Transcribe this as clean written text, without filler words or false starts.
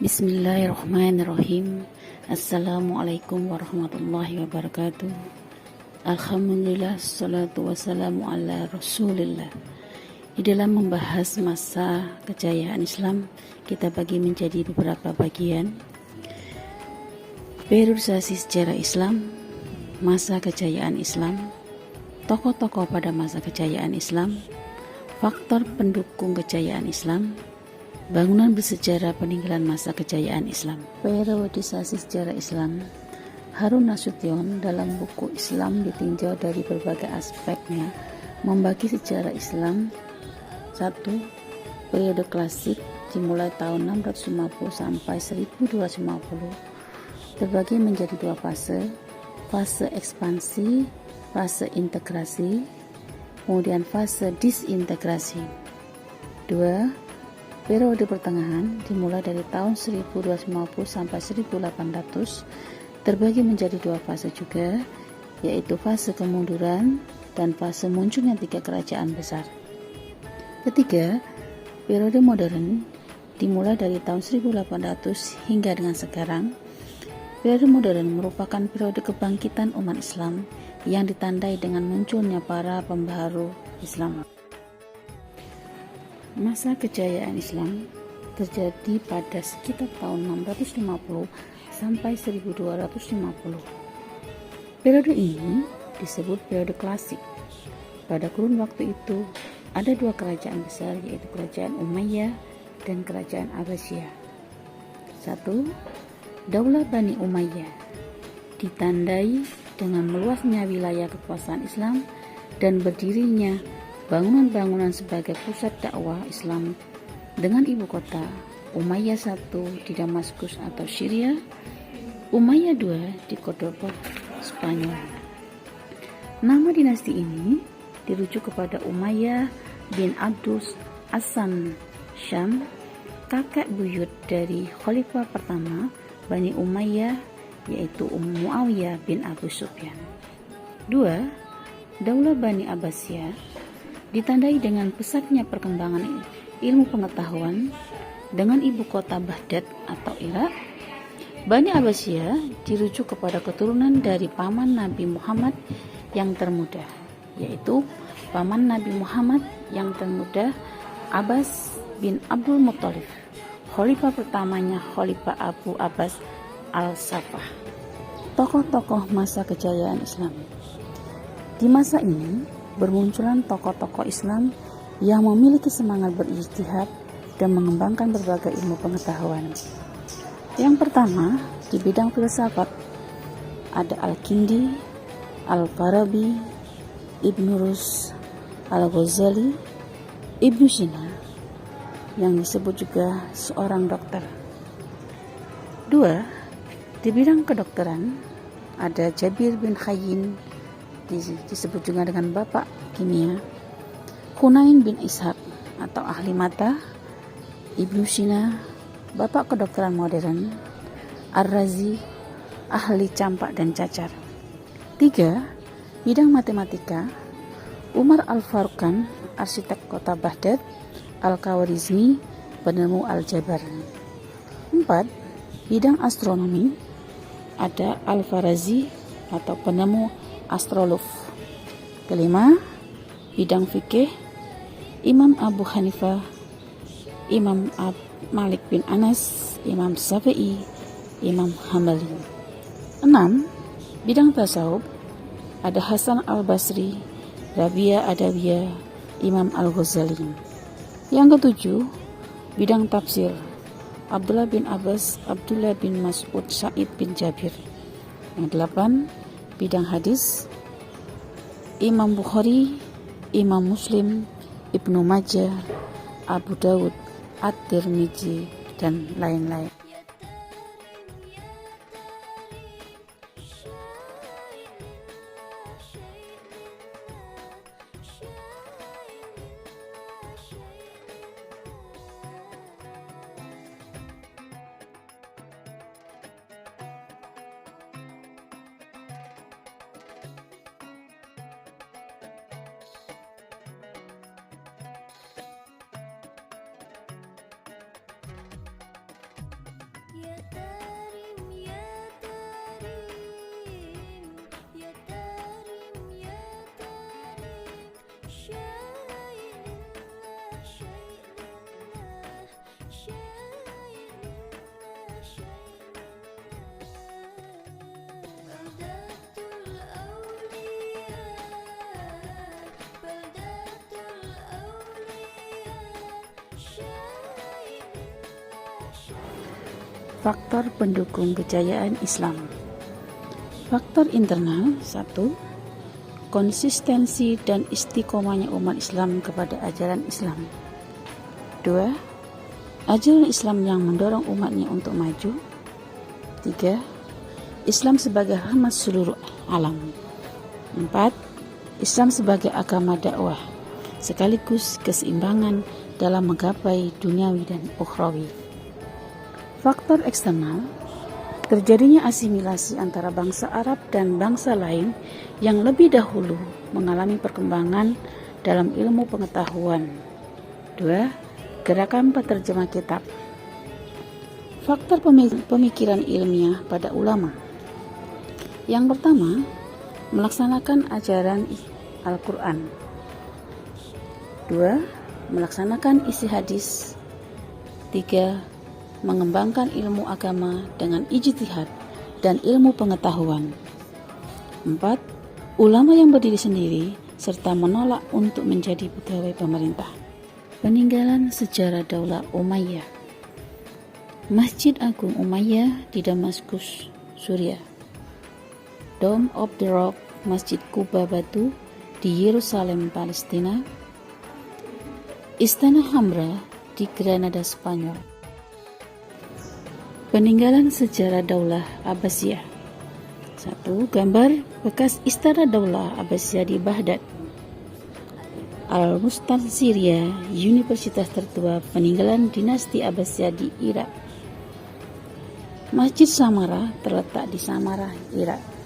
Bismillahirrahmanirrahim. Assalamualaikum warahmatullahi wabarakatuh. Alhamdulillah, salatu wassalamu ala rasulillah. Di dalam membahas masa kejayaan Islam, kita bagi menjadi beberapa bagian. Periodisasi sejarah Islam, masa kejayaan Islam, tokoh-tokoh pada masa kejayaan Islam, faktor pendukung kejayaan Islam, bangunan bersejarah peninggalan masa kejayaan Islam. Periodisasi sejarah Islam, Harun Nasution dalam buku Islam ditinjau dari berbagai aspeknya membagi sejarah Islam. 1. Periode klasik dimulai tahun 650 sampai 1250 terbagi menjadi dua fase, fase ekspansi, fase integrasi, kemudian fase disintegrasi. 2. Periode pertengahan dimulai dari tahun 1250 sampai 1800 terbagi menjadi dua fase juga, yaitu fase kemunduran dan fase munculnya tiga kerajaan besar. Ketiga, periode modern dimulai dari tahun 1800 hingga dengan sekarang. Periode modern merupakan periode kebangkitan umat Islam yang ditandai dengan munculnya para pembaharu Islam. Masa kejayaan Islam terjadi pada sekitar tahun 650 sampai 1250. Periode ini disebut periode klasik. Pada kurun waktu itu ada dua kerajaan besar, yaitu kerajaan Umayyah dan kerajaan Abbasiyah. 1. Daulah Bani Umayyah ditandai dengan meluasnya wilayah kekuasaan Islam dan berdirinya bangunan-bangunan sebagai pusat dakwah Islam dengan ibu kota Umayyah I di Damaskus atau Syria, Umayyah II di Cordoba, Spanyol. Nama dinasti ini dirujuk kepada Umayyah bin Abdus Asan Syam, kakek buyut dari khalifah pertama Bani Umayyah, yaitu Muawiyah bin Abu Sufyan. 2. Daulah Bani Abbasiyah ditandai dengan pesatnya perkembangan ilmu pengetahuan dengan ibu kota Baghdad atau Irak. Bani Abbasiyah dirujuk kepada keturunan dari paman Nabi Muhammad yang termuda, yaitu paman Nabi Muhammad yang termuda Abbas bin Abdul Muttalib, khalifah pertamanya Khalifah Abu Abbas al-Saffah. Tokoh-tokoh masa kejayaan Islam. Di masa ini bermunculan tokoh-tokoh Islam yang memiliki semangat berijtihad dan mengembangkan berbagai ilmu pengetahuan. Yang pertama, di bidang filsafat ada Al-Kindi, Al-Farabi, Ibnu Rus, Al-Ghazali, Ibnu Sina, yang disebut juga seorang dokter. 2. Di bidang kedokteran ada Jabir bin Hayyin, disebut juga dengan bapak kimia, Hunain bin Ishaq atau ahli mata, Ibnu Sina, bapak kedokteran modern, Ar-Razi, ahli campak dan cacar. 3. Bidang matematika, Umar al-Faruqan, arsitek kota Baghdad, Al-Khawarizmi, penemu aljabar. 4. Bidang astronomi, ada Al-Farazi atau penemu astrolog. 5. Bidang fikih, Imam Abu Hanifah, Imam Malik bin Anas, Imam Syafi'i, Imam Hambali. 6. Bidang tasawuf, ada Hasan al-Basri, Rabia Adawiyah, Imam al-Ghazali. Yang ketujuh, bidang tafsir, Abdullah bin Abbas, Abdullah bin Mas'ud, Sa'id bin Jabir. Yang 8. Bidang hadis, Imam Bukhari, Imam Muslim, Ibnu Majah, Abu Dawud, At-Tirmidzi, dan lain-lain. Faktor pendukung kejayaan Islam. Faktor internal 1. Konsistensi dan istiqomahnya umat Islam kepada ajaran Islam. 2. Ajaran Islam yang mendorong umatnya untuk maju. 3. Islam sebagai rahmat seluruh alam. 4. Islam sebagai agama dakwah sekaligus keseimbangan dalam menggapai duniawi dan ukhrawi. Faktor eksternal, terjadinya asimilasi antara bangsa Arab dan bangsa lain yang lebih dahulu mengalami perkembangan dalam ilmu pengetahuan. 2. Gerakan penerjemah kitab. Faktor pemikiran ilmiah pada ulama. Yang pertama, melaksanakan ajaran Al-Quran. 2. Melaksanakan isi hadis. 3. Mengembangkan ilmu agama dengan ijtihad dan ilmu pengetahuan. 4. Ulama yang berdiri sendiri serta menolak untuk menjadi pegawai pemerintah. Peninggalan sejarah Daulah Umayyah. Masjid Agung Umayyah di Damaskus, Suriah. Dome of the Rock, Masjid Kuba Batu di Yerusalem, Palestina. Istana Hamra di Granada, Spanyol. Peninggalan sejarah Daulah Abbasiyah. 1. Gambar bekas Istana Daulah Abbasiyah di Baghdad. Al-Mustansiriyah, universitas tertua peninggalan dinasti Abbasiyah di Irak. Masjid Samara terletak di Samara, Irak.